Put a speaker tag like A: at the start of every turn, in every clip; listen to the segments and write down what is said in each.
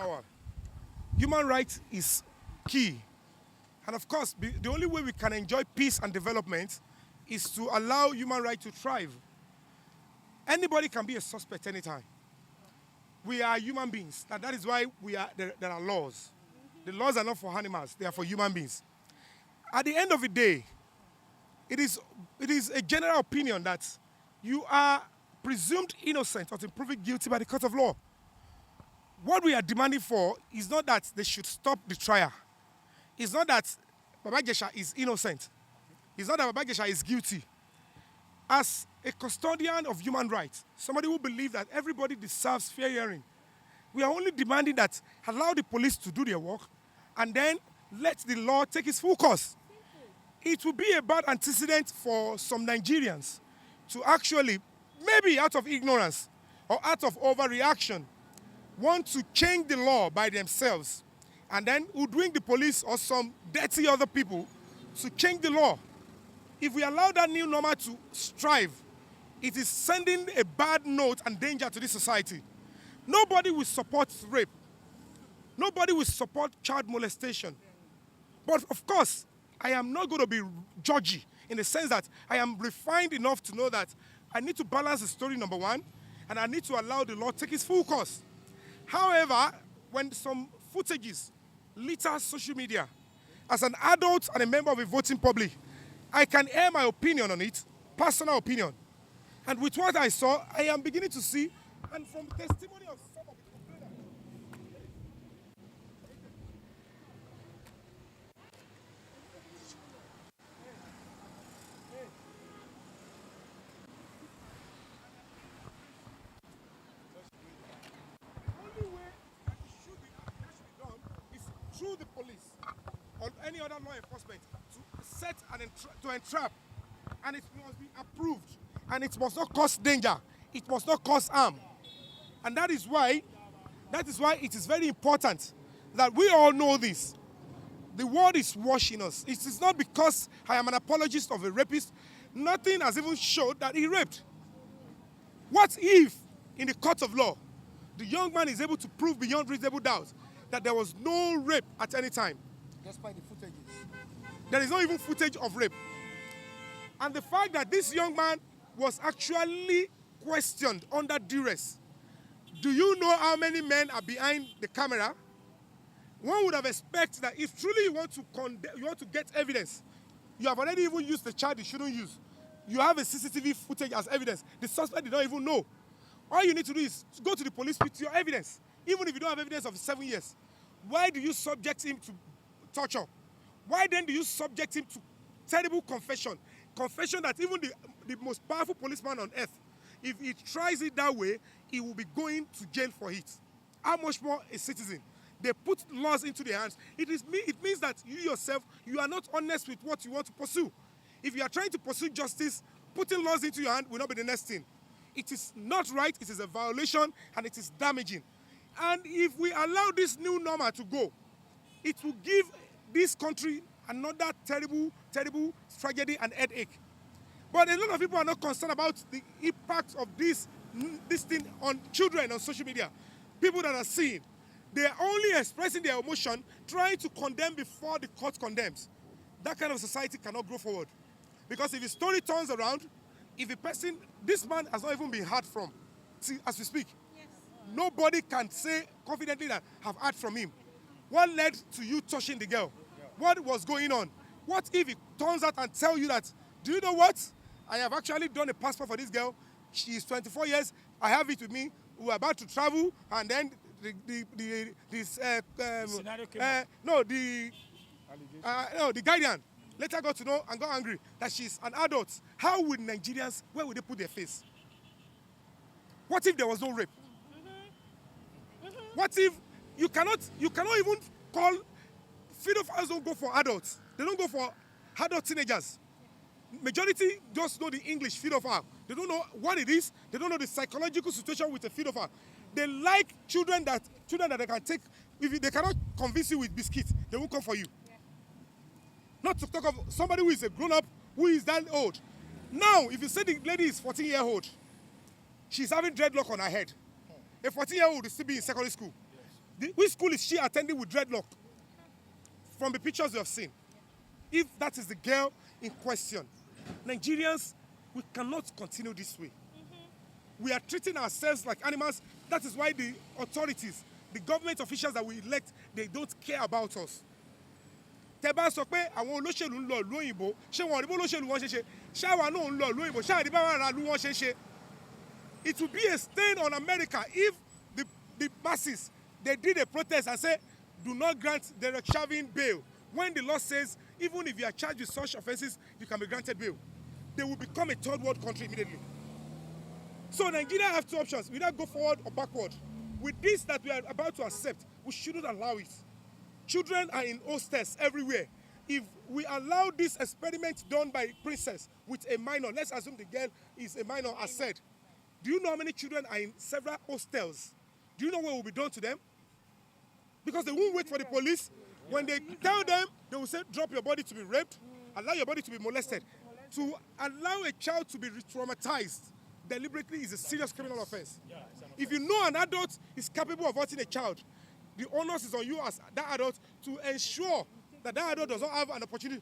A: power. Human rights is key. And of course, the only way we can enjoy peace and development is to allow human rights to thrive. Anybody can be a suspect anytime. We are human beings. And that is why there are laws. The laws are not for animals, they are for human beings. At the end of the day, it is a general opinion that you are presumed innocent until proven guilty by the court of law. What we are demanding for is not that they should stop the trial. It's not that Baba Ijesha is innocent. It's not that Baba Ijesha is guilty. As a custodian of human rights, somebody who believes that everybody deserves fair hearing, we are only demanding that allow the police to do their work and then let the law take its full course. It will be a bad antecedent for some Nigerians to actually, maybe out of ignorance or out of overreaction, want to change the law by themselves and then hoodwink the police or some dirty other people to change the law. If we allow that new normal to strive, it is sending a bad note and danger to this society. Nobody will support rape. Nobody will support child molestation. But of course, I am not going to be judgy in the sense that I am refined enough to know that I need to balance the story, number one, and I need to allow the law take its full course. However, when some footages litter social media, as an adult and a member of a voting public, I can air my opinion on it, personal opinion. And with what I saw, I am beginning to see, and from testimony of some of the complainants, the only way that it should be done is through the police or any other law enforcement to set and to entrap, and it must be approved, and it must not cause danger, it must not cause harm. And that is why it is very important that we all know this. The world is watching us. It is not because I am an apologist of a rapist. Nothing has even showed that he raped. What if, in the court of law, the young man is able to prove beyond reasonable doubt that there was no rape at any time?
B: Despite the footages.
A: There is not even footage of rape. And the fact that this young man was actually questioned under duress. Do you know how many men are behind the camera? One would have expected that if truly you want to get evidence, you have already even used the child you shouldn't use. You have a CCTV footage as evidence. The suspect did not even know. All you need to do is to go to the police with your evidence, even if you don't have evidence of 7 years. Why do you subject him to torture? Why then do you subject him to terrible confession? Confession that even the most powerful policeman on earth, if he tries it that way, he will be going to jail for it. How much more a citizen? They put laws into their hands. It means that you yourself, you are not honest with what you want to pursue. If you are trying to pursue justice, putting laws into your hand will not be the next thing. It is not right, it is a violation, and it is damaging. And if we allow this new normal to go, it will give this country another terrible, terrible tragedy and headache. But a lot of people are not concerned about the impact of this thing on children on social media. People that are seeing, they are only expressing their emotion, trying to condemn before the court condemns. That kind of society cannot grow forward. Because if the story turns around, if a person, this man has not even been heard from, see, as we speak. Yes. Nobody can say confidently that have heard from him. What led to you touching the girl? What was going on? What if it turns out and tell you that, do you know what? I have actually done a passport for this girl. She is 24 years. I have it with me. We're about to travel, and then the guardian later got to know and got angry that she's an adult. How would Nigerians, where would they put their face? What if there was no rape? What if you cannot even call, pedophiles don't go for adults. They don't go for adult teenagers. Majority just know the English pedophile. They don't know what it is. They don't know the psychological situation with a pedophile. They like children that they can take. If they cannot convince you with biscuits, they won't come for you. Yeah. Not to talk of somebody who is a grown-up, who is that old. Now, if you say the lady is 14-year-old, she's having dreadlock on her head. A 14-year-old is still be in secondary school. Yes. Which school is she attending with dreadlock? From the pictures you have seen. If that is the girl in question, Nigerians, we cannot continue this way. We are treating ourselves like animals. That is why the authorities, the government officials that we elect, they don't care about us. Tẹ́ bá sọ pé àwọn olóṣèlú ń lọ ìlú òyìnbó, ṣé wọn ò rí bó olóṣèlú wọn ṣe ṣe? Ṣé àwa náà ń lọ ìlú òyìnbó? Ṣé àrí báwọn ará ìlú wọn ṣe ṣe? It will be a stain on America if the masses, they did a protest and say, do not grant Derek Chauvin bail. When the law says, even if you are charged with such offenses, you can be granted bail. They will become a third world country immediately. So Nigeria have two options. We either go forward or backward. With this that we are about to accept, we shouldn't allow it. Children are in hostels everywhere. If we allow this experiment done by princess with a minor, let's assume the girl is a minor, as said. Do you know how many children are in several hostels? Do you know what will be done to them? Because they won't wait for the police. When they tell them, they will say, drop your body to be raped, allow your body to be molested. To allow a child to be re-traumatized deliberately is a serious criminal offense. If you know an adult is capable of hurting a child, the onus is on you as that adult to ensure that that adult does not have an opportunity,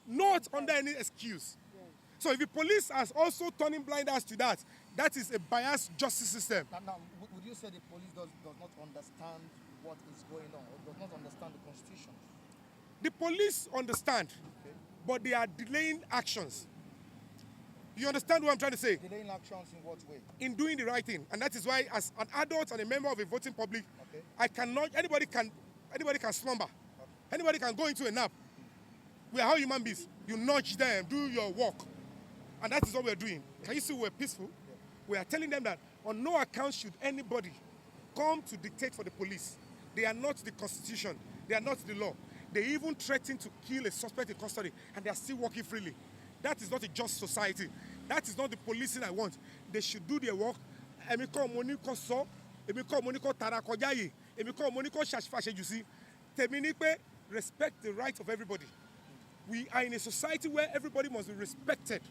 A: not under any excuse. So if the police are also turning blind eyes to that, that is a biased justice system.
B: Now, would you say the police does not understand what is going on, or does not understand the constitution?
A: The police understand, but they are delaying actions. You understand what I'm trying to say?
B: Delaying actions in what way?
A: In doing the right thing. And that is why, as an adult and a member of a voting public, I cannot, anybody can slumber. Anybody can go into a nap. We are all human beings. You nudge them, do your work. And that is what we're doing. Can you see we're peaceful? We are telling them that on no account should anybody come to dictate for the police. They are not the constitution. They are not the law. They even threaten to kill a suspect in custody, and they are still working freely. That is not a just society. That is not the policing I want. They should do their work. Respect the rights of everybody. We are in a society where everybody must be respected.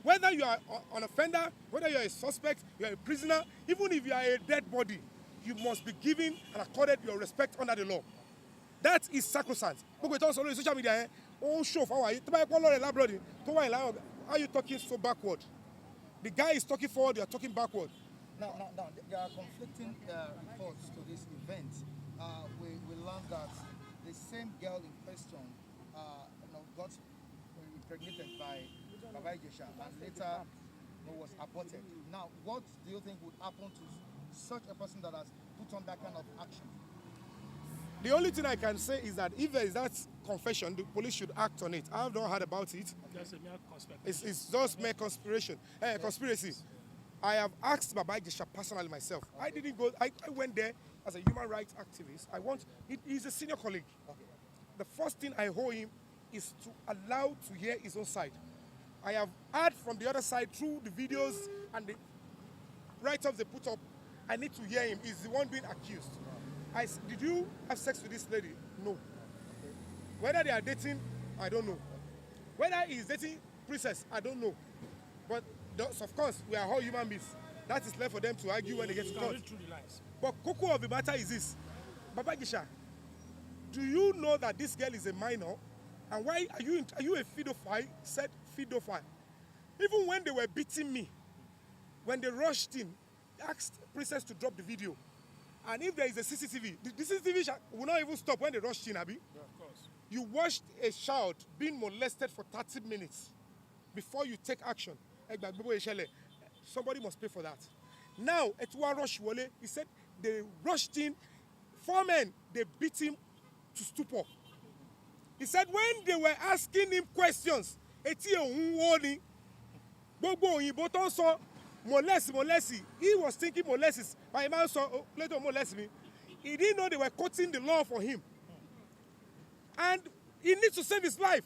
A: Whether you are an offender, whether you are a suspect, you are a prisoner, even if you are a dead body, you must be given and accorded your respect under the law. That is sacrosanct. Social media, show how are you talking so backward? The guy is talking forward, you are talking backward.
B: Now, there are conflicting reports to this event. We learned that the same girl in question got impregnated by Baba Ijesha and later was aborted. Now, what do you think would happen to such a person that has put on that kind of action?
A: The only thing I can say is that if there is that confession, the police should act on it. I have not heard about it. It's just mere conspiracy. I have asked Baba Ijesha personally myself. I didn't go. I went there as a human rights activist. He's a senior colleague. The first thing I owe him is to allow to hear his own side. I have heard from the other side through the videos and the write-ups they put up. I need to hear him. He's the one being accused. Did you have sex with this lady? No. Whether they are dating, I don't know. Whether he's dating princess, I don't know. But of course, we are all human beings. That is left for them to argue when they get to court. But cocoa of the matter is this. Baba Ijesha, do you know that this girl is a minor? And why are you a pedophile? Said pedophile. Even when they were beating me, when they rushed in, asked princess to drop the video. And if there is a CCTV, the CCTV will not even stop when they rushed in, Abi.
C: Yeah, of course.
A: You watched a child being molested for 30 minutes before you take action. Somebody must pay for that. Now, he said they rushed in. 4 men, they beat him to stupor. He said when they were asking him questions, molest. He was thinking molest. My man saw later molest me. He didn't know they were quoting the law for him. And he needs to save his life.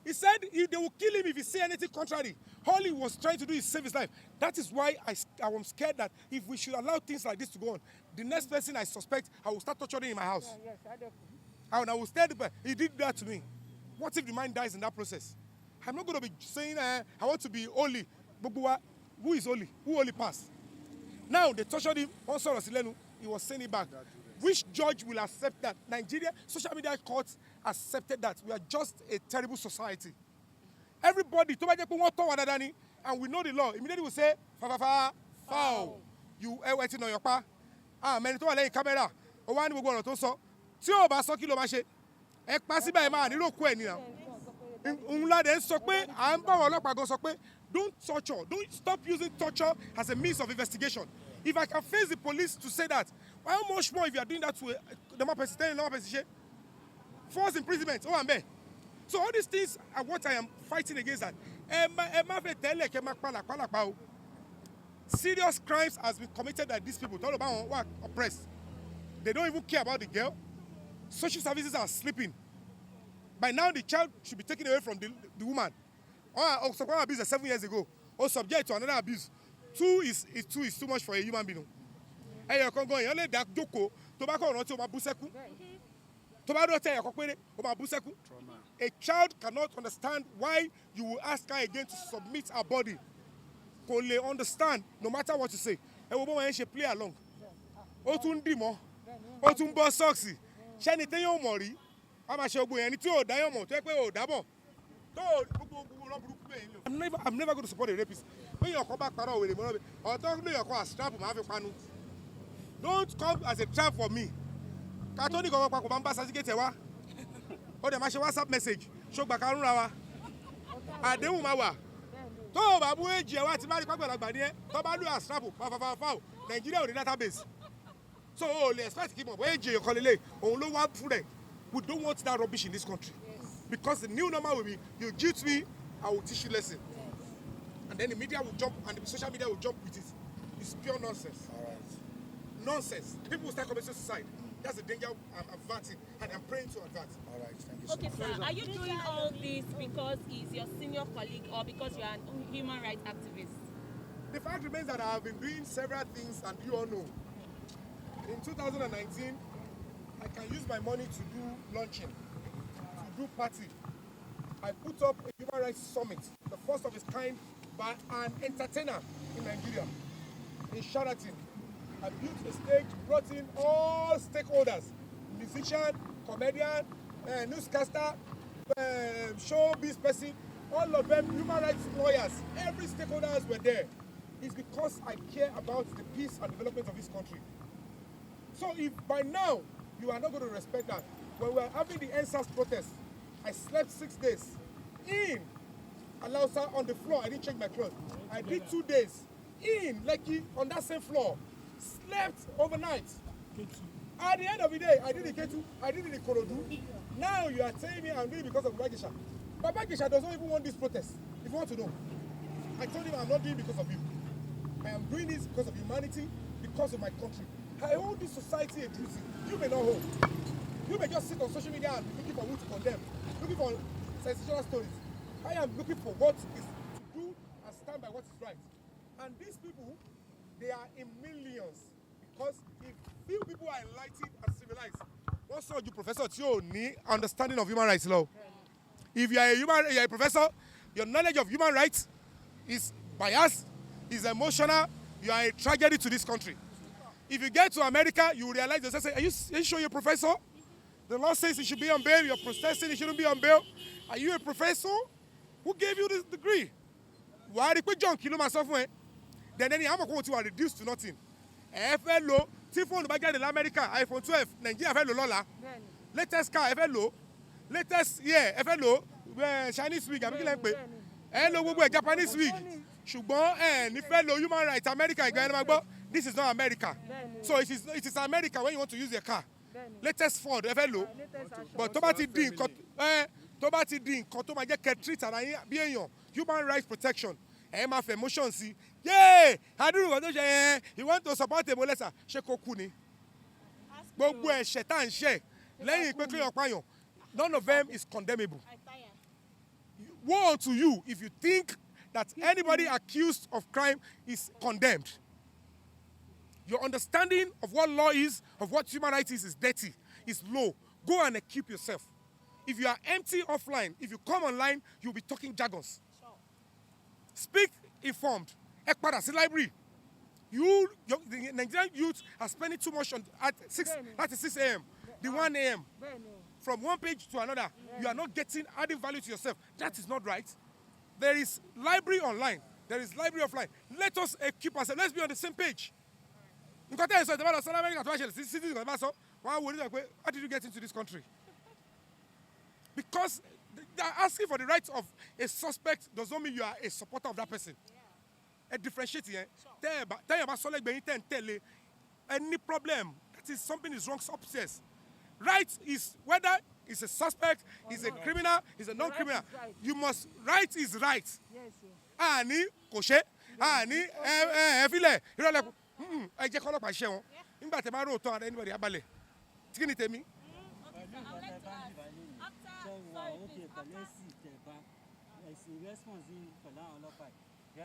A: He said they will kill him if he say anything contrary. All he was trying to do is save his life. That is why I am scared that if we should allow things like this to go on, the next person I suspect, I will start torturing in my house. I will stay there. He did that to me. What if the man dies in that process? I'm not going to be saying, I want to be holy. Who is holy? Who holy passed? Now, they tortured him. He was saying it back. Which judge will accept that? Nigeria, social media courts accepted that. We are just a terrible society. Everybody, and we know the law, immediately we say, foul. You waiting on your pa. Many to lay camera. O wa ni gbogbo ọ̀rọ̀ tó sọ. Tí ó bá sọ kí ló máa ṣe. Ẹ pa síbẹ̀ ẹ máa ní ro ku ẹ nìyàn. Unla de sọ pé à ń bá wọn ọlọ́pàá gan sọ pé don't torture. Don't stop using torture as a means of investigation. If I can face the police to say that, how much more if you are doing that to the more person, forced imprisonment, oh, I'm there. So all these things are what I am fighting against. That serious crimes has been committed by these people. All about who are oppressed. They don't even care about the girl. Social services are sleeping. By now, the child should be taken away from the woman. Or some abuse 7 years ago, or subject to another abuse. Two is too much for a human being. Hey, you can go and let that joko. Tobacco not to Mabuseku. Tobacco tell you, a child cannot understand why you will ask her again to submit her body. Can they understand no matter what you say? A woman she play along. Otun dimo. Otun boss soxy. Shani teyo mori. I'm a show boy and it's all diamond. Take away all double. I'm never going to support a rapist. When you come back, or don't know your strap, don't come as a trap for me. Catholic or Bamba or the WhatsApp message. Show back around. I don't know. Babu Ejia, Marry Papa, Tobalu as strap, Nigeria with the database. So let's try to keep on. Ejia, Colile, only one food. We don't want that rubbish in this country. Because the new normal will be, you guilt me, I will teach you lesson. And then the media will jump, and the social media will jump with it. It's pure nonsense.
B: All right.
A: Nonsense. People will start committing suicide. That's the danger I'm averting, and I'm praying to avert.
B: All right, thank you so
C: Okay,
B: much.
C: sir, are you doing all this because he's your senior colleague or because you're an human rights activist?
A: The fact remains that I have been doing several things, and you all know. In 2019, I can use my money to do launching, to do party. I put up a human rights summit, the first of its kind, by an entertainer in Nigeria, in Sheraton. I built a stage, brought in all stakeholders, musician, comedian, newscaster, showbiz person, all of them, human rights lawyers, every stakeholders were there. It's because I care about the peace and development of this country. So if by now you are not going to respect that, when we were having the NSAS protest, I slept 6 days in Alausa on the floor. I didn't change my clothes. I did 2 days in Lekki on that same floor. Slept overnight. At the end of the day, I did the K2, I did the Korodu. Now you are telling me I'm doing it because of Baba Ijesha. Baba Ijesha doesn't even want this protest, if you want to know. I told him I'm not doing it because of you. I am doing this because of humanity, because of my country. I hold this society a duty. You may not hold. You may just sit on social media and be looking for who to condemn, looking for sensational stories. I am looking for what is to do and stand by what is right. And these people, they are in millions. Because if few people are enlightened and civilized, what sort of professor you need understanding of human rights law? If you are a professor, your knowledge of human rights is biased, is emotional, you are a tragedy to this country. If you get to America, you will realize they say, are you sure you're a professor? The law says you should be on bail. You're protesting, you shouldn't be on bail. Are you a professor? Who gave you this degree? Why did you John kill myself? Then I'm going to reduce to nothing. FLO, T-phone back in America, iPhone 12, Nigeria FLO Lola. Latest car FLO. Latest FLO. Chinese week, I'm going to hello, Japanese week. Ṣùgbọ́n ní fellow human rights America again. This is not America. So it is America when you want to use your car. Latest Ford FLO. But tó bá ti di nǹkan tó máa jẹ́ kẹ́ treat ara yín bí èèyàn, human rights protection. Máa fẹ́ emotion sí. Yay! Adúrú kan tó ṣe yẹn, you want to support a molester, ṣé kó kú ni? Gbogbo ẹ̀ṣẹ̀ tá à ń ṣẹ̀ lẹ́yìn pé kéèyàn pààyàn, none of them is condemnable. Woe unto you if you think that anybody accused of crime is condemned. Your understanding of what law is, of what human rights is dirty, is low. Go and equip yourself. If you are empty offline, if you come online, you'll be talking jargons. Speak informed. Ẹ padà sí library. The Nigerian youth are spending too much on at 6 a.m. The 1 a.m. From one page to another. You are not adding value to yourself. That is not right. There is library online. There is library offline. Let us equip ourselves. Let's be on the same page. How did you get into this country? Because they are asking for the rights of a suspect does not mean you are a supporter of that person. A differentiating. Any problem, that is something is wrong upstairs. Right is whether it's a suspect, is a criminal, is a non-criminal. You must, right is right.
D: Yes,
A: Ani koshe, ani efile. I just call up my share. Nígbà tí ma ro to anybody abale. Tikini tèmi.
C: I would like to ask,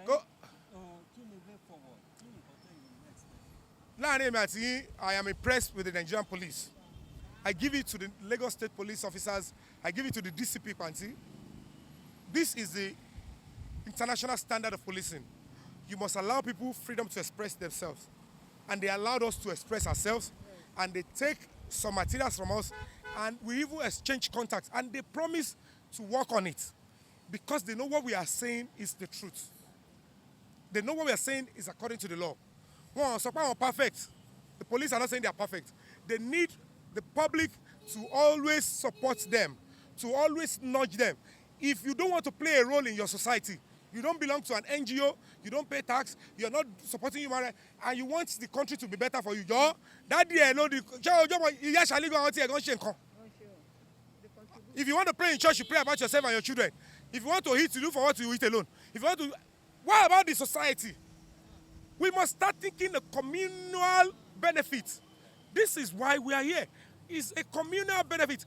A: Go. I am impressed with the Nigerian police. I give it to the Lagos State police officers. I give it to the DCP Panti. This is the international standard of policing. You must allow people freedom to express themselves. And they allowed us to express ourselves. And they take some materials from us. And we even exchange contacts. And they promise to work on it. Because they know what we are saying is the truth. They know what we are saying is according to the law. One, so perfect. The police are not saying they are perfect. They need the public to always support them, to always nudge them. If you don't want to play a role in your society, you don't belong to an NGO, you don't pay tax, you're not supporting human rights, and you want the country to be better for you, if you want to pray in church, you pray about yourself and your children. If you want to eat, you do for what you eat alone. If you want to, what about the society? We must start thinking the communal benefit. This is why we are here. It's a communal benefit.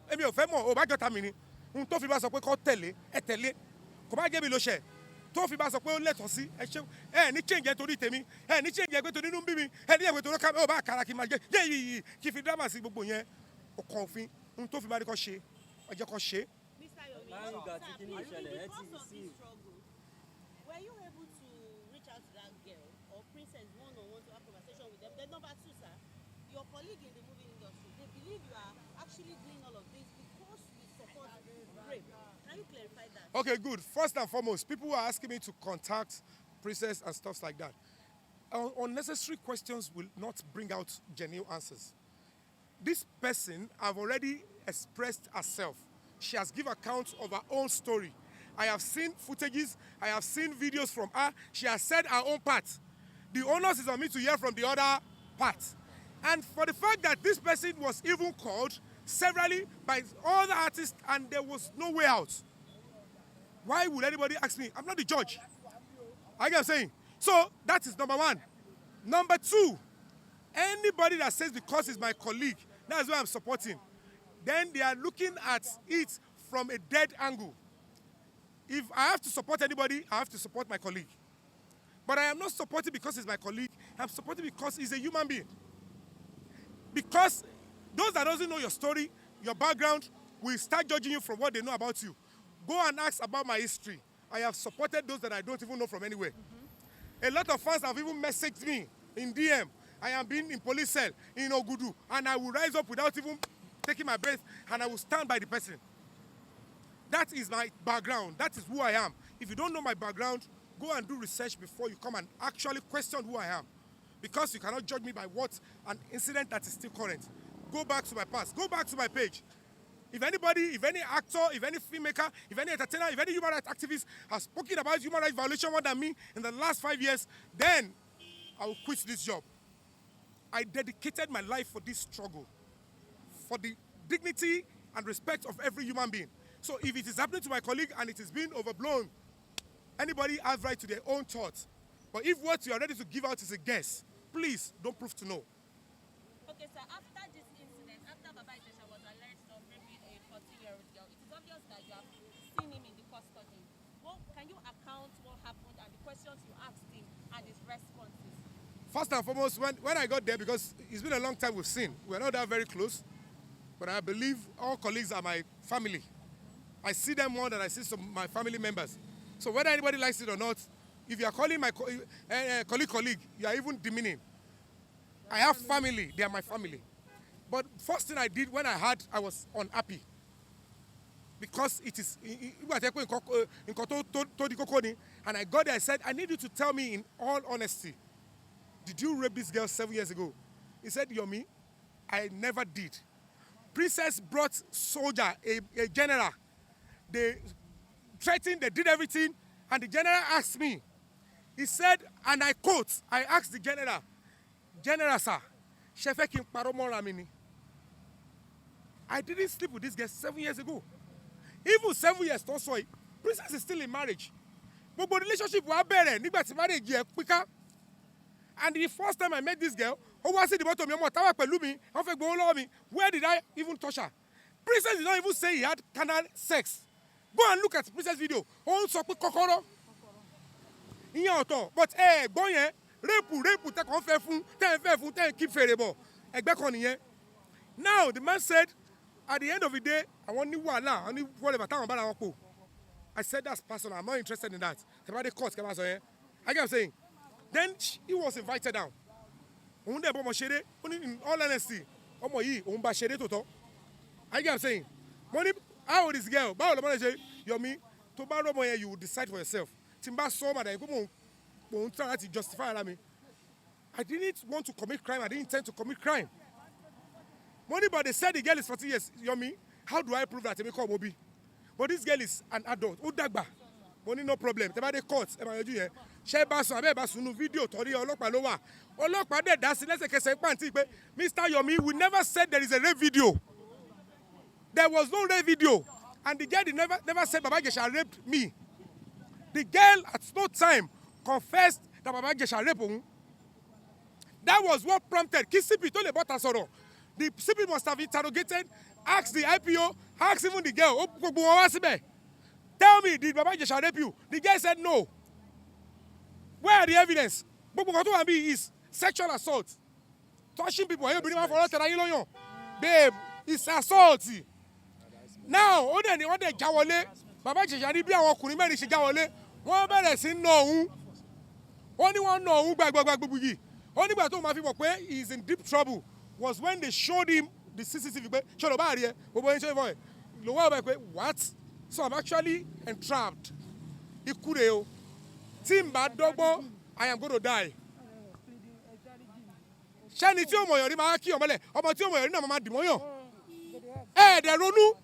A: Tó fi bá sọ pé ó lẹ́tọ̀ọ́ sí ẹ ní change torí tèmi ẹ ní change pé torí inú ń bí mi ẹ ní ẹgbẹ́ torí ká ó bá kára kí n máa jẹ yéyìí kí fi drama sí gbogbo yẹn ọkàn òfin tó fi bá rí kọ́ ṣe ọjọ́ kọ́ ṣe.
C: Mr. Yomi, because of this struggle, were you able to reach out to that girl or princess one-on-one to have conversation with them? Then number two, sir, your colleague in the movie industry, they believe you are actually doing all of this because you support rape. Can you clarify that?
A: Okay, good. First and foremost, people are asking me to contact princess and stuff like that. Unnecessary questions will not bring out genuine answers. This person have already expressed herself. She has given account of her own story. I have seen footages. I have seen videos from her. She has said her own part. The onus is on me to hear from the other part. And for the fact that this person was even called severally by all the artists and there was no way out. Why would anybody ask me? I'm not the judge. I get what I'm saying. So that is number one. Number two, anybody that says because it's my colleague, that's why I'm supporting. Then they are looking at it from a dead angle. If I have to support anybody, I have to support my colleague. But I am not supporting because he's my colleague. I'm supporting because he's a human being. Because those that doesn't know your story, your background, will start judging you from what they know about you. Go and ask about my history. I have supported those that I don't even know from anywhere. A lot of fans have even messaged me in DM. I am being in police cell in Ogudu, and I will rise up without even taking my breath, and I will stand by the person. That is my background. That is who I am. If you don't know my background, go and do research before you come and actually question who I am. Because you cannot judge me by what an incident that is still current. Go back to my past. Go back to my page. If anybody, if any actor, if any filmmaker, if any entertainer, if any human rights activist has spoken about human rights violation more than me in the last 5 years, then I will quit this job. I dedicated my life for this struggle, for the dignity and respect of every human being. So if it is happening to my colleague and it is being overblown, anybody has right to their own thoughts. But if what you are ready to give out is a guess, please don't prove to know.
C: Okay, sir, after this incident, after Baba Ijesha was alleged of raping a 14-year-old girl, it is obvious that you have seen him in the custody. Well, can you account what happened and the questions you asked him and his responses?
A: First and foremost, when I got there, because it's been a long time we've seen, we're not that very close, but I believe all colleagues are my family. I see them more than I see some of my family members. So whether anybody likes it or not, If you are calling my colleague, you are even demeaning. I have family. They are my family. But first thing I did when I heard, I was unhappy. Because it is, and I got there, I said, I need you to tell me in all honesty, did you rape this girl 7 years ago? He said, Yomi, I never did. Princess brought soldier, a general. They threatened, they did everything, and the general asked me. He said, and I quote, I asked the general, General sir, I didn't sleep with this girl 7 years ago. Even 7 years, also, Princess is still in marriage. But relationship was better. Marriage quicker. And the first time I met this girl, where did I even touch her? Princess did not even say he had carnal sex. Go and look at Princess video. But now the man said, at the end of the day, I want new one now. I said that's personal. I'm not interested in that. I get what I'm saying. Then he was invited down. In all honesty, I get what I'm saying. Money, how old is this girl? Yomi, to borrow money, you will decide for yourself. Timba saw that you try to justify me. I didn't want to commit crime. I didn't intend to commit crime. Money, but they said the girl is 40 years. Yomi, how do I prove that? But this girl is an adult. Udagba. Money, no problem. They the court. Video Mr. Yomi, we never said there is a rape video. There was no rape video. And the girl never said Baba Ijesha raped me. The girl at no time confessed that Baba Ijesha raped her. That was what prompted. Kisipi told about Asoro. The CP must have interrogated, asked the IPO, asked even the girl. Tell me, did Baba Ijesha rape you? The girl said no. Where are the evidence? What is sexual assault. Touching people. Babe, it's assault. Now, Baba Ijesha did be our Kunimeri Shigawale. One better say no. Only one no. Only by two people he is in deep trouble was when they showed him the CCTV. What? So I'm actually entrapped. Timba Dobo, I am going to die. Shani tí o mọ̀ yàn rí máa kí ọmọlẹ̀ ọmọ tí o mọ̀ yàn rí náà máa dìmọ́ yàn. Ẹ̀ẹ́dẹ̀ ronú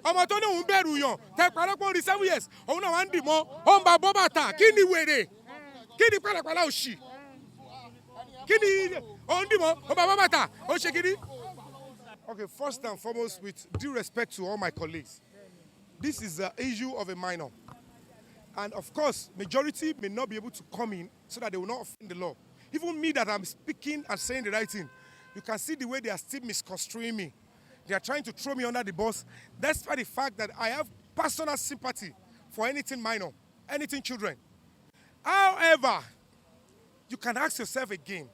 A: ọmọ tó ní òun bẹ̀rù yàn tẹ parọ́pọ̀ rí 7 years òun náà wá ń dìmọ́ ó ń ba bọ́ bàtà kí ni wèrè kí ni pàlàpàlà òṣì kí ni òun dìmọ́ ó ń ba bọ́ bàtà ó ṣe kí ni. Okay, first and foremost, with due respect to all my colleagues, this is the issue of a minor. And of course, majority may not be able to come in so that they will not offend the law. Even me that I'm speaking and saying the right thing, you can see the way they are still misconstruing me. They are trying to throw me under the bus, despite the fact that I have personal sympathy for anything minor, anything children. However, you can ask yourself again,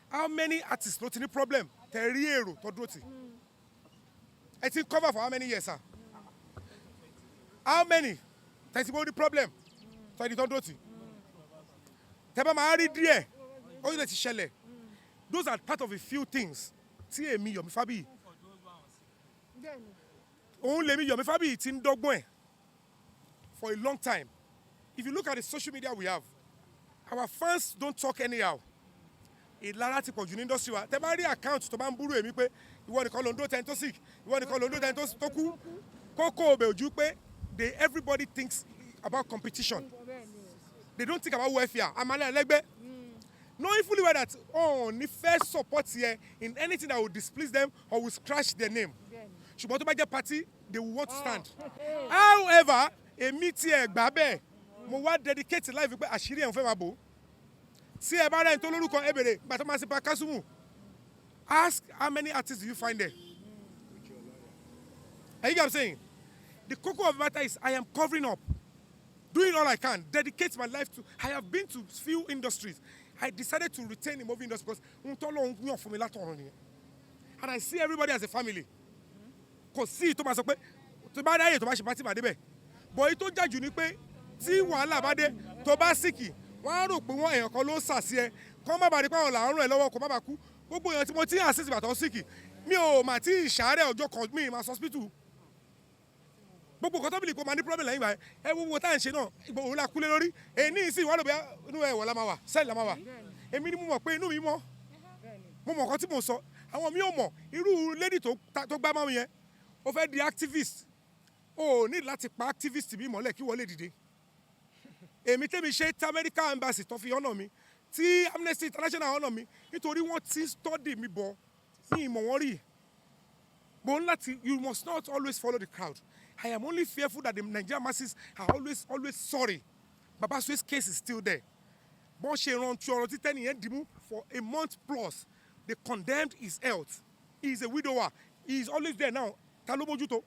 A: how many artists not any problem? Terriero Todroti. I think cover for how many years, sir? How many? That's the problem. So the Todroti. Teba Mahari Drie. Those are part of a few things. See me, Yomi Fabiyi. Only me, Yomi Fabiyi, it's in Dogwe for a long time. If you look at the social media we have, our fans don't talk anyhow. Ìlara ti pọ̀jù ní industry wa. Tẹ́ bá rí account tó bá ń búrú èmi pé ìwọ nìkan ló ń dó tẹ́ni tó sick, ìwọ nìkan ló ń dó tẹ́ni tó kú. Kókó òbẹ̀ ojú pé everybody thinks about competition. They don't think about welfare. Amala ẹlẹ́gbẹ́. Knowing fully well that ní first support here in anything that will displease them or will scratch their name. Ṣùgbọ́n tó bá jẹ́ party, they will want to stand. However, èmi tí ẹ gbà bẹ́ẹ̀, mo wá dedicate life pé àṣírí ẹ̀ ń fẹ́ máa bò. See about that in Toluruko Ebere, but I'm asking Kasumu. Ask how many artists do you find there? Are you get what I'm saying? The cocoa of the matter is I am covering up, doing all I can, dedicate my life to. I have been to few industries. I decided to retain the movie industry because and I see everybody as a family. Because see to myself, to buy that to buy party by the way. But it don't judge you, see wàhálà bá dé tó bá síkì wọ́n á rò pé wọ́n èèyàn kan ló ń sàsí ẹ kọ́ má bàa rí pé àwọn làárọ̀ ẹ lọ́wọ́ kó má bàa kú gbogbo èèyàn tí mo ti assist bàtọ̀ síkì mi ò mà tí ìṣàárẹ̀ ọjọ́ kan mi máa hospital gbogbo nǹkan tó bìlì kó máa ní problem lẹ́yìn ìgbà ẹ wo tá à ń ṣe náà ìgbà òun la kúlé lórí èyí ìsìn ìwádìí bóyá inú ẹ̀wọ̀ la máa wà sẹ́ẹ̀lì la máa wà èmi ni mo mọ̀ pé inú mi mọ́ mo mọ̀ nǹkan tí mo sọ àwọn mi ò mọ̀ irú lady tó gbá mọ́ mi yẹn ó fẹ́ di activist ó ní láti pa activist mi mọ́lẹ̀ kí wọ́n lè dìde èmi tẹ́mi ṣe tí American embassy tó fi ọ̀nà mi tí Amnesty International ọ̀nà mi nítorí wọ́n ti study mi bọ̀ ní ìmọ̀ wọn rí but láti you must not always follow the crowd. I am only fearful that the Nigerian masses are always sorry. Baba Sue's case is still there. Bọ́n ṣe rántí ọ̀rọ̀ tí tẹ́nìyẹn dìmú for a month plus. They condemned his health. He is a widower. He is always there now. Ta ló mójútó?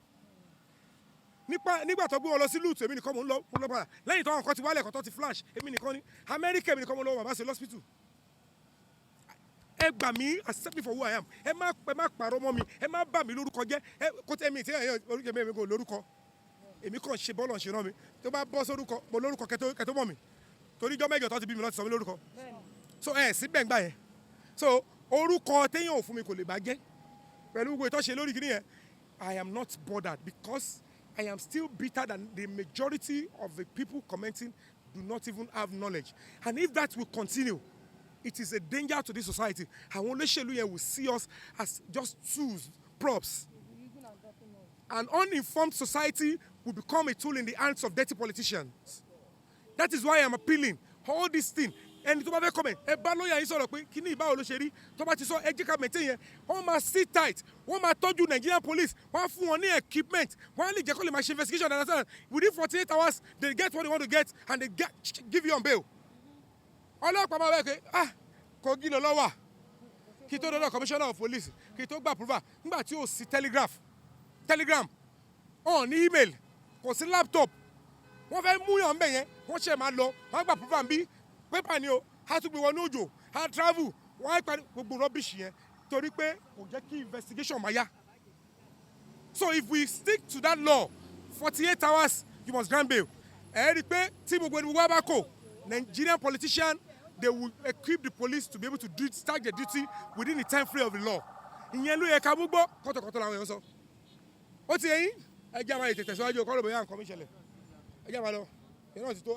A: Nígbà tó gbé wọn lọ sí lute èmi nìkan mò ń lọ padà. Lẹ́yìn tó àwọn kan ti wálẹ̀ kan tó ti flash èmi nìkan ní. Amẹ́ríkà èmi nìkan mo lọ Baba Sue hospital. Ẹ gbà mí accept me for who I am. Ẹ má pàrọ̀ mọ́ mi. Ẹ má bà mí lórúkọ jẹ́. Kó tẹ́ mi tí orúkọ mi kò lórúkọ. Èmi kàn ṣe bọ́ọ̀lù ṣe rán mi. Tó bá bọ́ sórúkọ mo lórúkọ kẹtó mọ̀ mi. Torí ijọ́ mẹ́jọ tó ti bí mi lọ́ti sọ mi lórúkọ. So síbẹ̀ ń gbà yẹn. So orúkọ téèyàn ò fún mi kò lè bá jẹ́. Pẹ̀lú gbogbo ìtọ́ṣe lórí kìíní yẹn. I am not bothered because I am still bitter than the majority of the people commenting do not even have knowledge. And if that will continue, it is a danger to this society. Àwọn olóṣèlú yẹn will see us as just tools, props. An uninformed society will become a tool in the hands of dirty politicians. That is why I am appealing. All these things. Ẹni tó bá fẹ́ comment, ẹ bá lọ́ọ̀yà yín sọ̀rọ̀ pé kí ni ìbáwo ló ṣe rí tó bá ti sọ ẹ jẹ́ ká maintain yẹn wọ́n máa sit tight wọ́n máa tọ́jú Nigerian police wọ́n á fún wọn ní equipment wọ́n á lè jẹ́ kó lè máa ṣe investigation understand within 48 hours they get what they want to get and they give you on bail. Ọlọ́pàá máa bẹ́ẹ̀ pé Kogi lọ lọ́wọ́ kí tó dọ́dọ̀ commissioner of police kí tó gba approval nígbà tí ó sí telegram ọ̀n ní email kò sí laptop wọ́n fẹ́ mú yàn bẹ́ẹ̀ yẹn wọ́n ṣe máa lọ wọ́n gba approval bí pépà ni o a tún gbé wọn ní òjò a travel wọ́n á parí gbogbo rubbish yẹn torí pé kò jẹ́ kí investigation máa yá. So if we stick to that law 48 hours you must grant bail ẹ rí i pé tí gbogbo ẹni wá bá kò Nigerian politician they will equip the police to be able to start their duty within the time frame of the law. Ìyẹn ló yẹ ká mú gbọ́ kọ́tọ̀kọ́tọ̀ làwọn èèyàn sọ. Ó ti yẹ yín ẹ jẹ́ àwọn ètò ìtẹ̀síwájú ọkọ̀ ọ̀rọ̀ bóyá nǹkan mi ṣẹlẹ̀ ẹ jẹ́ àwọn lọ ìyẹn náà ti tó